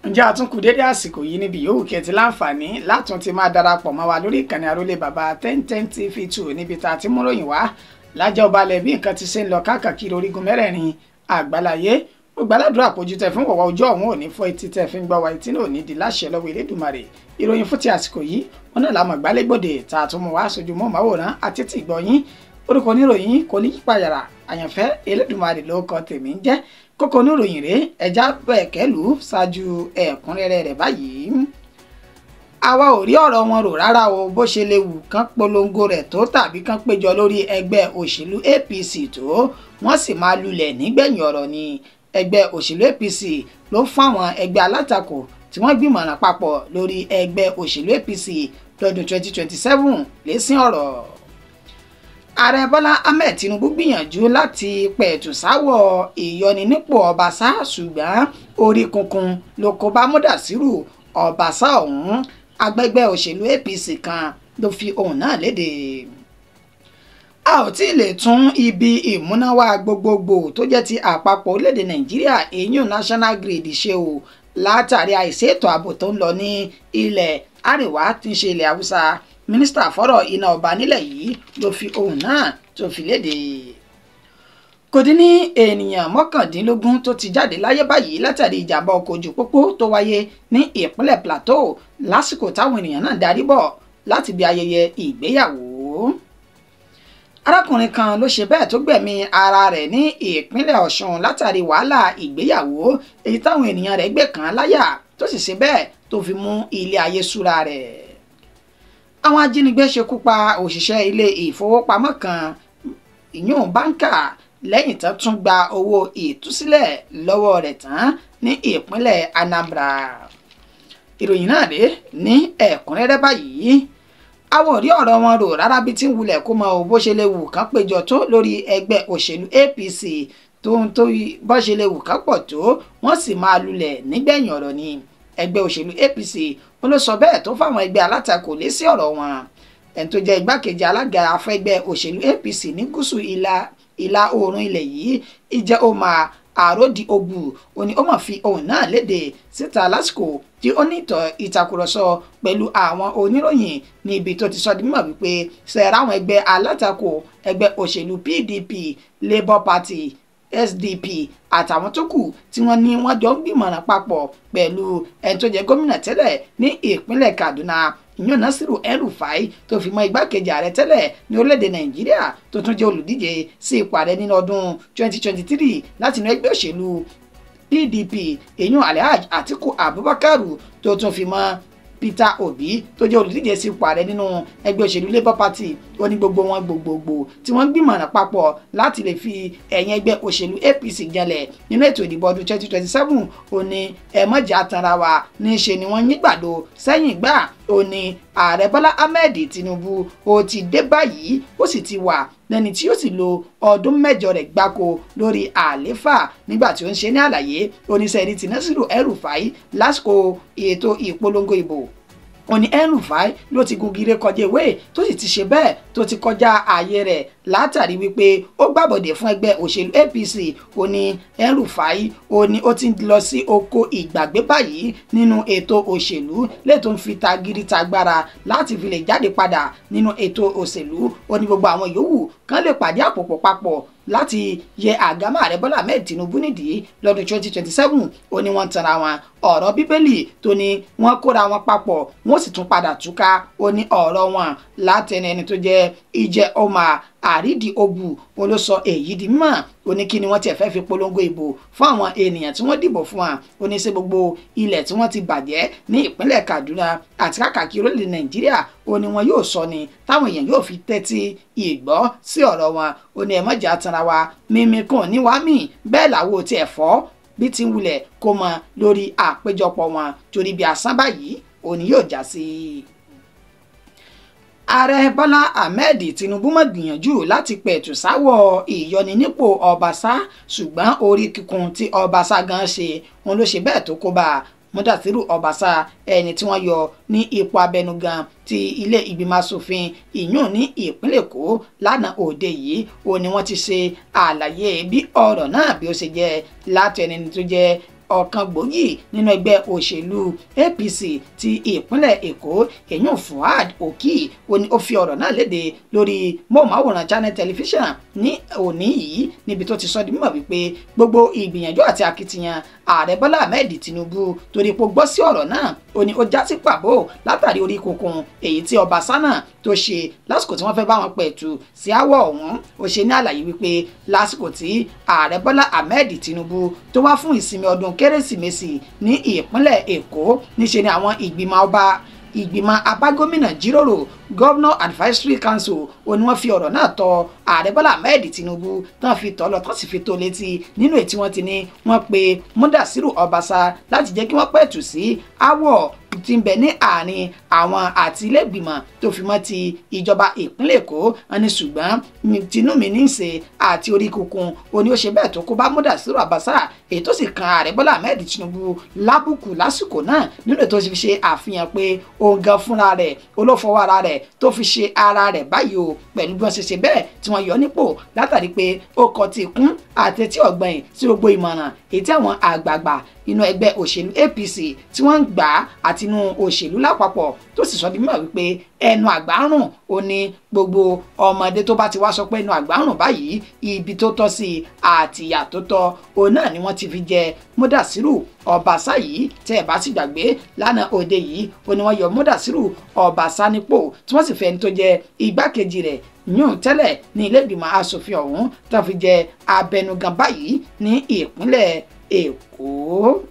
ǹjẹ́ àtúnkù dédé àsìkò yìí níbi yòówù kí ẹ ti láǹfààní látún ti máa darapọ̀ mọ́ wa lórí ìkànnì Àrólé Bàbá 1010 TV2 níbi tá a ti mú ròyìn wá lájà ọbalẹ̀ bí nǹkan ti ṣe ń lọ káàkiri orígun mẹ́rẹ̀ẹ̀rin àgbáláyé ó gbàládùra àpòjù tẹ fún wọ̀wọ́ ojú ọ̀hún òní fọ́ etí tẹ fi ń gbọ́ wa etí náà ní di láṣẹ lọ́wọ́ Elédùmarè ìròyìn fún ti àsìkò yìí wọn náà lámọ̀ gbálẹ́gbòde tá a tún mú wá sójú mọ́ màwòrán àti tí ìgbọ̀nyín orúkọ oníròyìn kò ní yípayàrá àyànfẹ́ Elédùmarè ló kọ tèmi ń jẹ́ kókó oníròyìn rèé ẹja bẹ̀kẹ́lù ṣáájú ẹ̀kúnrẹ́rẹ́ rẹ̀ báyìí. àwa ò rí ọ̀rọ̀ wọn rò rárá o bó ṣe lè wù kán polongo rẹ̀ tó tàbí kán péjọ lórí ẹgbẹ́ òṣèlú APC tó wọ́n sì máa lulẹ̀ nígbẹ̀yìn ọ̀rọ̀ ni ẹgbẹ́ òṣèlú APC ló fún àwọn ẹgbẹ́ alátakò tí wọ́n gbìmọ̀ràn papọ̀ lórí ẹgbẹ́ òṣèlú APC lọ́dún 2027 lẹ́sìn ọ̀rọ̀. Ààrẹ Bọ́lá Ahmed Tinubu gbìyànjú láti pẹ̀tù sáwọ̀ ìyọninípò Ọbaṣá ṣùgbọ́n orí kunkun ló kó bá Múdàsírù Ọbaṣá ọ̀hún agbègbè òṣèlú APC kan ló fi ohun náà léde. A ò tí ì lè tún ibi ìmúnáwá gbogbogbò tó jẹ́ ti àpapọ̀ orílẹ̀-èdè Nàìjíríà èyún National Grid ṣe o látàrí àìsètò ààbò tó ń lọ ní ilẹ̀ àríwá tí ń ṣe ilẹ̀ Haúsá mínísítà fọ́rọ̀ iná ọba nílẹ̀ yìí ló fi ohun náà tó fi léde. Kò dín ní ènìyàn mọ́kàndínlógún tó ti jáde láyé báyìí látàrí ìjàmbá ọkọ̀ ojú pópó tó wáyé ní ìpínlẹ̀ Plateau lásìkò táwọn ènìyàn náà darí bọ̀ láti bí ayẹyẹ ìgbéyàwó. Arákùnrin kan ló ṣe bẹ́ẹ̀ tó gbẹ̀mí ara rẹ̀ ní ìpínlẹ̀ Ọ̀ṣun látàrí wàhálà ìgbéyàwó èyí táwọn ènìyàn rẹ̀ gbé kàn án láyà tó sì ṣe bẹ́ẹ̀ tó fi mú ilé ayé súra rẹ̀. Àwọn ajínigbé ṣekú pa òṣìṣẹ́ ilé ìfowópamọ́ kan ìyún báńkà lẹ́yìn tó tún gba owó ìtúsílẹ̀ lọ́wọ́ rẹ̀ tán ní ìpínlẹ̀ Anambra. Ìròyìn náà rèé ní ẹ̀kúnrẹ́rẹ́ báyìí. Àwọn ò rí ọ̀rọ̀ wọn rò rárá bí tí ń wulẹ̀ kó mọ bó ṣe lè wù kán péjọ tó lórí ẹgbẹ́ òṣèlú APC tó bó ṣe lè wù kán pọ̀ tó wọ́n sì máa lulẹ̀ nígbẹ̀yìn ọ̀rọ̀ ni. Ẹgbẹ́ òṣèlú APC wọn ló sọ bẹ́ẹ̀ tó fáwọn ẹgbẹ́ alátakò lésì ọ̀rọ̀ wọn. ẹni tó jẹ́ igbákejì alága afẹ́gbẹ́ òṣèlú APC ní gúúsù ìlà oòrùn ilẹ̀ yìí ìjẹ́ ọmọ àròdì ogbù òní ó mọ̀ fi ohun náà léde síta lásìkò tí ó ní ìtàkùrọ̀sọ pẹ̀lú àwọn oníròyìn ní ibi tó ti sọ di mímọ̀ wípé sẹ́ẹ̀rẹ̀ àwọn ẹgbẹ́ alátakò ẹgbẹ́ òṣèlú PDP Labour Party SDP àtàwọn tó kù tí wọ́n ní wọ́n jọ ń gbìmọ̀ràn papọ̀ pẹ̀lú ẹni tó jẹ́ gómìnà tẹ́lẹ̀ ní ìpínlẹ̀ Kaduna ìyún Nasiru El-Rufai tó fi mọ́ igbákejì ààrẹ tẹ́lẹ̀ ní orílẹ̀-èdè Nàìjíríà tó tún jẹ́ olùdíje sí ipò ààrẹ nínú ọdún 2023 láti inú ẹgbẹ́ òṣèlú PDP ìyún Alhaji Atiku Abubakar tó tún fi mọ́ Peter Obi tó jẹ́ olùdíje sí ipò ààrẹ nínú ẹgbẹ́ òṣèlú Labour Party ó ní gbogbo wọn gbogbogbò tí wọ́n gbìmọ̀ràn papọ̀ láti lè fi ẹ̀yìn ẹgbẹ́ òṣèlú APC jẹlẹ̀ nínú ètò ìdìbò ọdún 2027 ó ní ẹ̀mọ́jà tanra wa níṣe ni wọ́n yígbàdo sẹ́yìn gbà ó ní ààrẹ Bọ́lá Ahmed Tinubu ó ti dé báyìí ó sì ti wà lẹ́ni tí ó sì lo ọdún mẹ́jọ rẹ̀ gbáko lórí àlééfà nígbà tí ó ń ṣe ní àlàyé oníṣẹ́ni tí Nasiru El-Rufai lásìkò ètò ìpolongo ìbò òní El-Rufai ló ti gun gire kọjá ewé tó sì ti ṣe bẹ́ẹ̀ tó ti kọjá ààyè rẹ̀ látàrí wípé ó gbàbọ̀dẹ̀ fún ẹgbẹ́ òṣèlú APC òní El-Rufai òní ó ti lọ sí oko ìgbàgbé báyìí nínú ètò òṣèlú lẹ́tọ̀ ń fi tagiri tagbára láti fi lè jáde padà nínú ètò òṣèlú òní gbogbo àwọn yòówù kán lè pàdé àpòpọ̀ papọ̀ láti yẹ àgámà ààrẹ Bọ́lá Ahmed Tinubu nídìí lọ́dún 2027 ó ní wọ́n tanra wọn ọ̀rọ̀ bíbélì tó ní wọ́n kóra wọn papọ̀ wọ́n sì tún padà túká ó ní ọ̀rọ̀ wọn látẹnu ẹni tó jẹ́ ìjẹ́ ọmọ àrídì ogbù wọn ló sọ èyí di mímọ̀ ó ní kí ni wọ́n tiẹ̀ fẹ́ fi polongo ìbò fún àwọn ènìyàn tí wọ́n dìbò fún wa ó ní ṣe gbogbo ilẹ̀ tí wọ́n ti bàjẹ́ ní ìpínlẹ̀ Kaduna àti káàkiri orílẹ̀ Nàìjíríà ó ní wọn yóò sọ ni táwọn èèyàn yóò fi tẹ́tí ìgbọ́ sí ọ̀rọ̀ wọn ó ní ẹ̀mọ́jà tanra wa mímí kan ní wàá mì bẹ́ẹ̀ làwọn ò tiẹ̀ fọ́ bí ti ń wulẹ̀ kó mọ lórí àpéjọpọ̀ wọn torí bí asán báyìí òní yóò já sí i. Ààrẹ Bọ́lá Ahmed Tinubu mọ̀ gbìyànjú láti pẹ̀tù sáwọ̀ ìyọninípò Ọbaṣá ṣùgbọ́n orí kíkun tí Ọbaṣá gan ṣe òun ló ṣe bẹ́ẹ̀ tó kó bá Múdàsírù Ọbaṣá ẹni tí wọ́n yọ ní ipò abẹnugan ti ilé ìgbìmọ̀ asòfin ìyún ní ìpínlẹ̀ Èkó lánàá òde yìí ó ní wọ́n ti ṣe àlàyé bí ọ̀rọ̀ náà bí ó ṣe jẹ́ látẹni tó jẹ́ ọ̀kan gbòógì nínú ẹgbẹ́ òṣèlú APC ti ìpínlẹ̀ Èkó èyún Fuad Oki ó fi ọ̀rọ̀ náà léde lórí móhùnmáwòrán Channel Television ní òní yìí níbi tó ti sọ di mímọ̀ wípé gbogbo ìgbìyànjú àti akitiyan ààrẹ Bọ́lá Ahmed Tinubu torí pé ó gbọ́ sí ọ̀rọ̀ náà ó já sí pàbó látàrí orí kunkun èyí tí Ọbaṣá náà tó ṣe lásìkò tí wọ́n fẹ́ bá wọn pẹ̀tù sí àwọ̀ ọ̀hún ó ṣe ní àlàyé wípé lásìkò tí ààrẹ Bọ́lá Ahmed Tinubu tó wá fún ìsinmi ọdún kérésìmesì ní ìpínlẹ̀ Èkó níṣe ni àwọn ìgbìmọ̀ abágómìnà jíròrò Governor Advisory Council ni wọ́n fi ọ̀rọ̀ náà tọ ààrẹ Bọ́lá Ahmed Tinubu tán fi tọ́ lọ tán sì fi tó létí nínú èyí tí wọ́n ti ní wọ́n pe Mudasiru Ọbaṣá láti jẹ́ kí wọ́n pẹ̀tù sí àwọ̀ tí ń bẹ ní àárín àwọn àti ilé-ìgbìmọ̀ tó fi mọ́ ti ìjọba ìpínlẹ̀ Èkó ẹni ṣùgbọ́n tinú mi ní í ṣe àti orí kunkun ó ní ó ṣe bẹ́ẹ̀ tó kó bá Mudasiru Ọbaṣá èyí tó sì kan ààrẹ Bọ́lá Ahmed Tinubu lábùkù lásìkò náà nínú ètò fi ṣe àfihàn pé òun gan fúnra rẹ̀ olófọwọ́ ara rẹ̀ tó fi ṣe ara rẹ̀ báyìí o pẹ̀lú bí wọ́n ṣe ṣe bẹ́ẹ̀ tí wọ́n yọ nípò látàrí pé ó kọ ti kún àtẹ̀tí ọ̀gbìn sí gbogbo ìmọ̀ràn èyí tí àwọn àgbààgbà inú ẹgbẹ́ òṣèlú APC tí wọ́n ń gbà àti inú òṣèlú lápapọ̀ tó sì sọ di mímọ̀ wípé ẹnu àgbárùn ó ní gbogbo ọmọdé tó bá ti wá sọ pé ẹnu àgbárùn báyìí ibi tó tọ́ sí àtìyà tó tọ́ òun náà ni wọ́n ti fi jẹ Mudasiru Ọbaṣá yìí tẹ́ ẹ̀ bá sì gbàgbé lánàá òde yìí ó ní wọ́n yọ Mudasiru Ọbaṣá nípò tí wọ́n sì fẹ́ ẹni tó jẹ igbákejì rẹ̀ yún tẹ́lẹ̀ ní ilé ìgbìmọ̀ asòfin ọ̀hún tó fi jẹ abẹnugan báyìí ní ìpínlẹ̀ Èkó.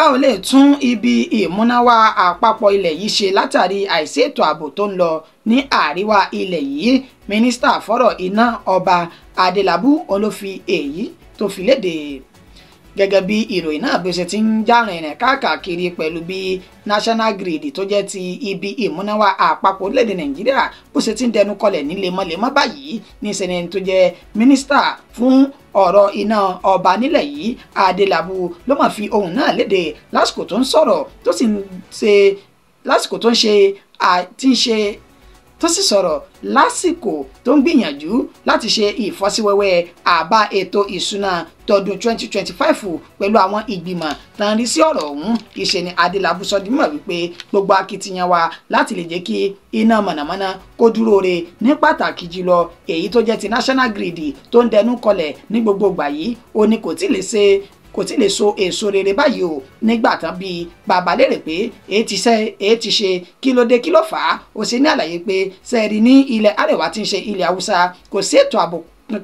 A ò lè tún ibi ìmúnáwá àpapọ̀ ilẹ̀ yìí ṣe látàrí àìsí ètò ààbò tó ń lọ ní àríwá ilẹ̀ yìí mínísítà fọ́rọ̀ iná Ọba Adélabú olófi èyí tó fi léde gẹ́gẹ́ bí ìròyìn náà bí ó ṣe ti ń járìn rìn káàkiri pẹ̀lú bí National Grid tó jẹ́ ti ibi ìmúnáwá àpapọ̀ orílẹ̀-èdè Nàìjíríà bó ṣe ti ń dẹnu kọlẹ̀ ní lemọ́lemọ́ báyìí ní sẹ́ni tó jẹ́ mínísítà fún ọ̀rọ̀ iná ọba nílẹ̀ yìí Adélabú ló máa fi ohun náà léde lásìkò tó ń sọ̀rọ̀ tó sì ń ṣe lásìkò tó ń ṣe tó sì sọ̀rọ̀ lásìkò tó ń gbìyànjú láti ṣe ìfọ́síwẹ́wẹ́ àbá ètò ìṣúná tọdún 2025 pẹ̀lú àwọn ìgbìmọ̀ tán rí sí ọ̀rọ̀ ọ̀hún ìṣe ni Adélabú sọ di mímọ̀ wípé gbogbo akitiyan wa láti lè jẹ́ kí iná mọ̀nàmọ́ná kó dúró re ní pàtàkì jùlọ èyí tó jẹ́ ti National Grid tó ń dẹnu kọlẹ̀ ní gbogbo ìgbà yìí ó ní kò tí lè so èso rere báyìí o nígbà tán bíi bàbá lérè pé èé ti ṣe kí ló dé kí ló fà á ó ṣe ní àlàyé pé sẹ́ẹ̀rì ní ilẹ̀ Àríwá tí ń ṣe ilẹ̀ Haúsá kò sí ètò ààbò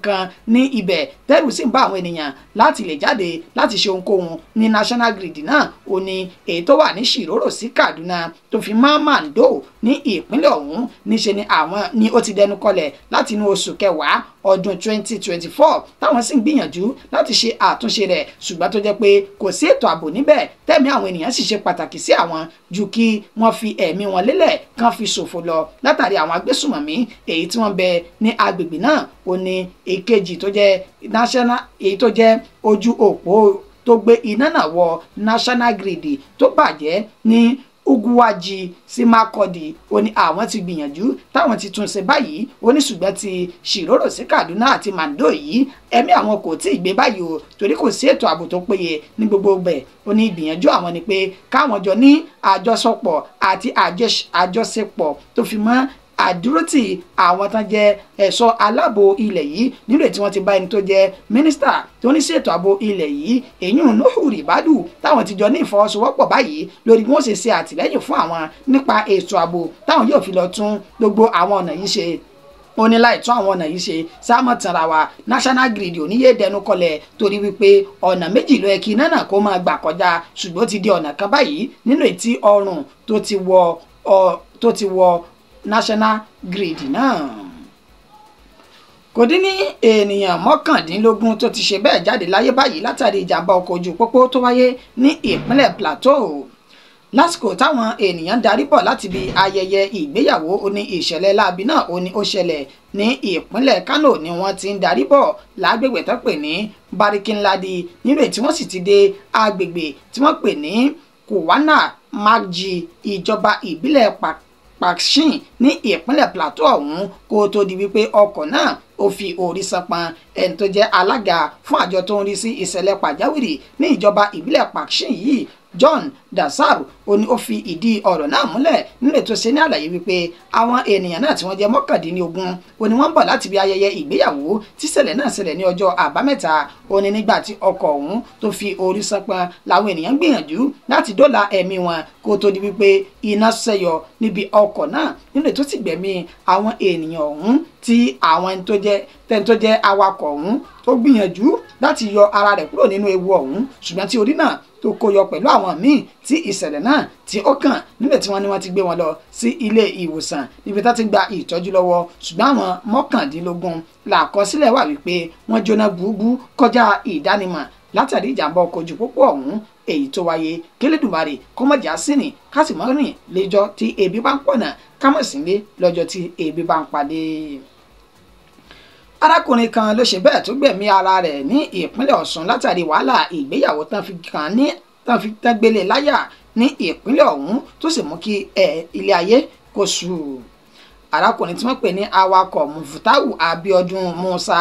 kan ní ibẹ̀ tẹ́rù sì ń bá àwọn ènìyàn láti lè jáde láti ṣe ohunkóhun ní National Grid náà ó ní èyí tó wà ní Ṣìrórò sí Kaduna tó fi mọ́ Mando ní ìpínlẹ̀ ọ̀hún níṣe ni àwọn ni ó ti dẹnu kọlẹ̀ láti inú oṣù kẹwàá ọdún 2024 táwọn sì ń gbìyànjú láti ṣe àtúnṣe rẹ̀ ṣùgbọ́n tó jẹ́ pé kò sí ètò ààbò níbẹ̀ tẹ́mi àwọn ènìyàn sì ṣe pàtàkì sí àwọn ju kí wọ́n fi ẹ̀mí wọn lélẹ̀ kán fi ṣòfò lọ látàrí àwọn agbésùmọ̀mí èyí tí wọ́n bẹ ní agbègbè náà ó ní èkejì tó jẹ́ national èyí tó jẹ́ ojú òpó tó gbé iná náà wọ National Grid tó bàjẹ́ ní Uguwaji sí Makurdi ó ní àwọn ti gbìyànjú táwọn ti tún ṣe báyìí ó ní ṣùgbọ́n ti Ṣìrórò sí Kaduna àti Mando yìí ẹ̀mí àwọn kò tí ì gbé báyìí o torí kò sí ètò ààbò tó péye ní gbogbo bẹ̀ ó ní ìgbìyànjú àwọn ni pé káwọn jọ ní àjọsọpọ̀ àti àjọṣepọ̀ tó fi mọ́ àdúrótì àwọn tán jẹ́ ẹ̀ṣọ́ aláàbò ilẹ̀ yìí nílò tí wọ́n ti bá ẹni tó jẹ́ mínísítà tó ní ṣètò ààbò ilẹ̀ yìí èyún Nuhu Ribadu táwọn ti jọ ní ìfọwọ́sowọ́pọ̀ báyìí lórí bí wọ́n ṣe ṣe àtìlẹ́yìn fún àwọn nípa ètò ààbò táwọn yóò fi lọ tún gbogbo àwọn ọ̀nà yìí ṣe ó ní láì tún àwọn ọ̀nà yìí ṣe sáàmọ̀ tanra wa National Grid ò ní yé dẹnu kọlẹ̀ torí wípé ọ̀nà méjì ló yẹ kí iná náà kó máa gbà kọjá ṣùgbọ́n ó ti di ọ̀nà kan báyìí nínú ètí ọrùn tó ti wọ National Grid náà. Kò dín ní ènìyàn mọ́kàndínlógún tó ti ṣe bẹ́ẹ̀ jáde láyé báyìí látàrí ìjàmbá ọkọ̀ ojú pópó tó wáyé ní ìpínlẹ̀ Plateau lásìkò táwọn ènìyàn darí bọ̀ láti bí ayẹyẹ ìgbéyàwó oní ìṣẹ̀lẹ̀ láabi náà ó ní ó ṣẹlẹ̀ ní ìpínlẹ̀ Kano ni wọ́n ti ń darí bọ̀ lágbègbè tó pè ní Barikinladi níbẹ̀ tí wọ́n sì ti dé agbègbè tí wọ́n pè ní Kuwana Magji ìjọba ìbílẹ̀ Pakshin ní ìpínlẹ̀ Plateau ọ̀hún kó tó di wípé ọkọ̀ náà ó fi orí sanpọn. ẹni tó jẹ́ alága fún àjọ tó ń rí sí ìṣẹ̀lẹ̀ pàjáwìrì ní ìjọba ìbílẹ̀ Pakshin yìí John Dasaru ó fi ìdí ọ̀rọ̀ náà múlẹ̀ nílẹ̀ tó ṣe ní àlàyé wípé àwọn ènìyàn náà tí wọ́n jẹ́ 19 wọ́n ń bọ̀ láti bí ayẹyẹ ìgbéyàwó tí ṣẹlẹ̀ náà ṣẹlẹ̀ ní ọjọ́ àbámẹ́ta. Nígbà tí ọkọ̀ ọ̀hún tó fi orí sanpọn làwọn ènìyàn gbìyànjú láti dóòlà ẹ̀mí wọn kó tó di wípé iná ṣẹ́yọ níbi ọkọ̀ náà nílẹ̀ tó ti gbẹ̀mí àwọn ènìyàn ọ̀hún tí àwọn ẹni tó jẹ́ awakọ̀ ọ̀hún tó gbìyànjú láti yọ ara rẹ̀ kúrò nínú ewu ọ̀hún ṣùgbọ́n tí orí náà tó kó yọ pẹ̀lú àwọn míì tí ìṣẹ̀lẹ̀ náà tí ó kàn níbẹ̀ tí wọ́n ní wọ́n ti gbé wọn lọ sí ilé ìwòsàn níbi tá ti gba ìtọ́jú lọ́wọ́ ṣùgbọ́n àwọn 19 làkọsílẹ̀ wà wípé wọ́n jóná búbú kọjá ìdánimọ̀ látàrí ìjàmbá ọkọ̀ ojú pópó ọ̀hún èyí tó wáyé. k'Elédùmarè kọ́mọ̀jà sínì kásìmọ́rìn lẹ́jọ́ tí ebi bá ń pọ̀nà kámọ̀sílé lọ́jọ́ tí ebi bá ń padé. Arákùnrin kan ló ṣe bẹ́ẹ̀ tó gbẹ̀mí ara rẹ̀ ní ìpínlẹ̀ Ọ̀ṣun látàrí wàhálà ìgbéyàwó tán fi gbélé láyà ní ìpínlẹ̀ ọ̀hún tó sì mú kí ilé ayé kó sú. Arákùnrin tí wọ́n pè ní awakọ̀ Mufutawu Abiodun Musa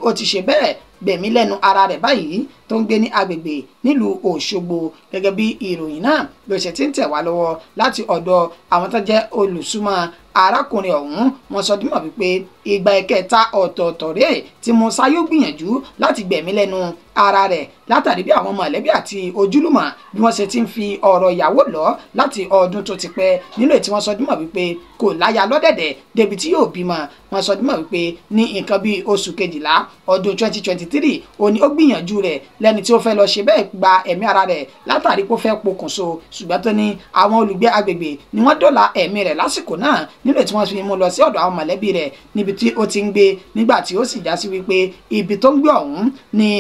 ó ti ṣe bẹ́ẹ̀ gbẹ̀mí lẹ́nu ara rẹ̀ báyìí tó ń gbé ní agbègbè nílùú Òṣogbo gẹ́gẹ́ bí ìròyìn náà ló ṣe ti ń tẹ̀ wá lọ́wọ́ láti ọ̀dọ̀ àwọn tó jẹ́ olùsúnmọ́ arákùnrin ọ̀hún. wọ́n sọ dímọ̀ wípé ìgbà ẹ̀kẹta ọ̀tọ̀ọ̀tọ̀ rèé tí Musa yóò gbìyànjú láti gbẹ̀mí lẹ́nu ara rẹ̀ látàrí bí àwọn mọ̀lẹ́bí àti ojúlùmọ̀ bí wọ́n ṣe ti ń fi ọ̀rọ̀ ìyàwó lọ láti ọdún tó ti pẹ́ nínú èyí tí wọ́n sọ dímọ̀ wípé kò láya lọ́dẹ̀dẹ̀ débi tí yóò bímọ. wọ́n sọ dímọ̀ wípé ní nǹkan bíi oṣù kejìlá ọdún 2023 ó gbìyànjú rẹ̀ lẹ́ni tí ó fẹ́ lọ ṣe bẹ́ẹ̀ gba ẹ̀mí ara rẹ̀ látàrí pé ó fẹ́ pokùnso ṣùgbọ́n tó ní àwọn olùgbé agbègbè ni wọ́n dóòlà ẹ̀mí rẹ̀ lásìkò náà nílé tí wọ́n fi mú lọ sí ọ̀dọ̀ àwọn mọ̀lẹ́bí rẹ̀ níbi tí ó ti ń gbé nígbà tí ó sì já sí wípé ibi tó ń gbé ọ̀hún ni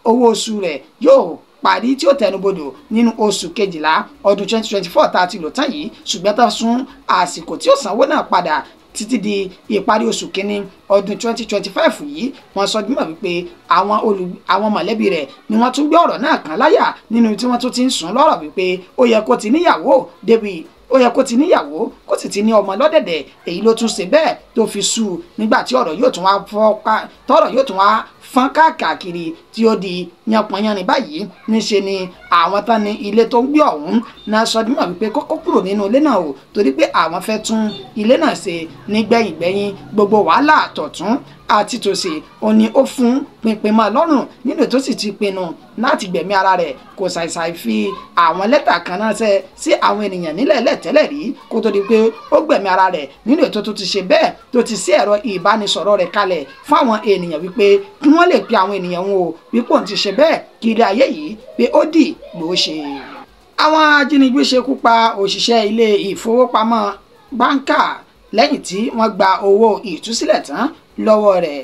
owó oṣù rẹ̀ yóò parí tí ó tẹnubodò nínú oṣù kejìlá ọdún 2024 tá a ti lò tán yìí ṣùgbọ́n tó sún àsìkò tí ó sanwó náà padà títí di ìparí oṣù kínní ọdún 2025 yìí. wọ́n sọ dímọ̀ wípé àwọn mọ̀lẹ́bí rẹ̀ ni wọ́n tún gbé ọ̀rọ̀ náà kàn láyà nínú tí wọ́n tún ti ń sùn lọ́rọ̀ wípé ó yẹ kó ti níyàwó kó sì ti ní ọmọ lọ́dẹ̀dẹ̀ èyí ló tún ṣe bẹ́ẹ̀ tó fi sú nígbà tí ọ̀rọ̀ yóò tún wá fọ́n káàkiri tí ó di yanpanyanrin báyìí. níṣe ni àwọn tán ní ilé tó ń gbé ọ̀hún náà sọ dímọ̀ wípé kókó kúrò nínú ilé náà o torí pé àwọn fẹ́ tún ilé náà ṣe nígbẹ̀yìngbẹ̀yìn gbogbo wàhálà àtọ̀tún àti tòsí ó ní ó fún pinpin mọ́ lọ́rùn nínú tó sì ti pinnu láti gbẹ̀mí ara rẹ̀ kò ṣàìṣàì fi àwọn lẹ́tà kan náà ṣe sí àwọn ènìyàn nílẹ̀ lẹ́tẹ̀lẹ̀ rí kó tó di pé ó gbẹ̀mí ara rẹ̀ nínú ètò tó ti ṣe bẹ́ẹ̀ tó ti sí ẹ̀rọ ìbánisọ̀rọ̀ rẹ̀ kalẹ̀ fún àwọn ènìyàn wípé kí wọ́n lè pe àwọn ènìyàn wọn o wípé òun ti ṣe bẹ́ẹ̀ kí ilé ayé yìí pé ó dì gbòó ṣe. àwọn ajínigbé ṣekú pa òṣìṣẹ́ ilé ìfowópamọ́ báńkà lẹ́yìn tí wọ́n gba owó ìtúsílẹ̀ tán lọ́wọ́ rẹ̀.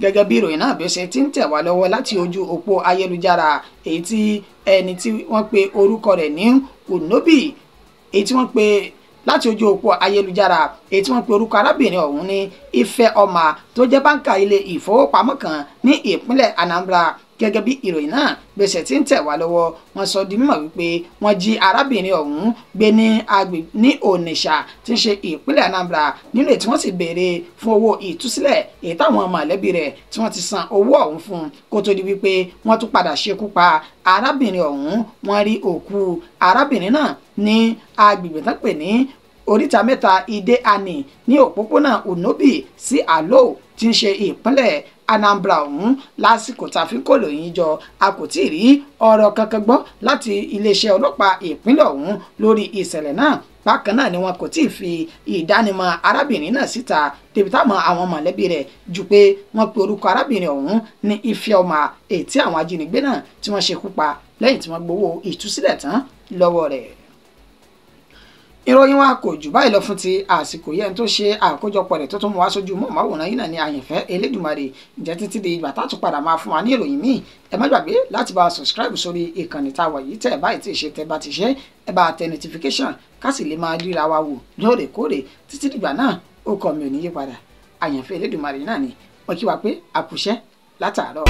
gẹ́gẹ́ bí ìròyìn náà bí ó ṣe ti ń tẹ̀ wá lọ́wọ́ láti ojú òpó ayélujára èyí tí ẹni tí wọ́n pe orúkọ rẹ̀ ní Unobi èyí tí wọ́n pe láti ojú òpó ayélujára èyí tí wọ́n pe orúkọ arábìnrin ọ̀hún ní Ifeoma tó jẹ́ báńkà ilé ìfowópamọ́ kan ní ìpínlẹ̀ Anambra. gẹ́gẹ́ bí ìròyìn náà gbèsè tí ń tẹ̀ wá lọ́wọ́ wọ́n sọ di mímọ̀ wípé wọ́n jí arábìnrin ọ̀hún gbé ní agbègbè ní Onitsha tí ń ṣe ìpínlẹ̀ Anambra nínú èyí tí wọ́n sì béèrè fún owó ìtúsílẹ̀ èyí táwọn mọ̀lẹ́bí rẹ̀ tí wọ́n ti san owó ọ̀hún fún kó tó di wípé wọ́n tún padà ṣekú pa arábìnrin ọ̀hún. wọ́n rí òkú arábìnrin náà ní agbègbè tán pè ní oríta mẹ́ta Ide Ani ní òpópónà Unobi sí Alo tí ń ṣe ìpínlẹ̀ Anambra ọ̀hún. lásìkò tá a fi ń kó lòyìn jọ a kò tí ì rí ọ̀rọ̀ kankan gbọ́ láti iléeṣẹ́ ọlọ́pàá ìpínlẹ̀ ọ̀hún lórí ìṣẹ̀lẹ̀ náà. bákan náà ni wọn kò tí ì fi ìdánimọ̀ arábìnrin náà síta débi táwọn àwọn mọ̀lẹ́bí rẹ̀ ju pé wọ́n pe orúkọ arábìnrin ọ̀hún ní Ifeoma èyí tí àwọn ajínigbé náà tí wọ́n ṣekú pa lẹ́yìn tí wọ́n gbowó ìtúsílẹ̀ tán lọ́wọ́ rẹ̀. ìròyìn wa kò jù báyìí lọ fún ti àsìkò yẹn tó ṣe àkójọpọ̀ rẹ̀ tó tún mú wá sójú mọ́ màwòrán yìí náà ní Àyànfẹ́ Elédùmarè. ǹjẹ́ títí di ìgbà táàtún padà máa fún wa ní ìròyìn míì ẹ má gbàgbé láti bá a subscribe sórí ìkànnì tá a wà yìí tẹ́ ẹ báyìí tí ì ṣe tẹ́ bá ti ṣe ẹ bá tẹ notification ká sì lè máa ríra wa wò lóòrèkóòrè títí dìgbà náà ó kọ mi ò ní yí padà Àyànfẹ́ Elédùmarè náà ni wọ́n kí wa pé àkùṣẹ́ látàárọ̀.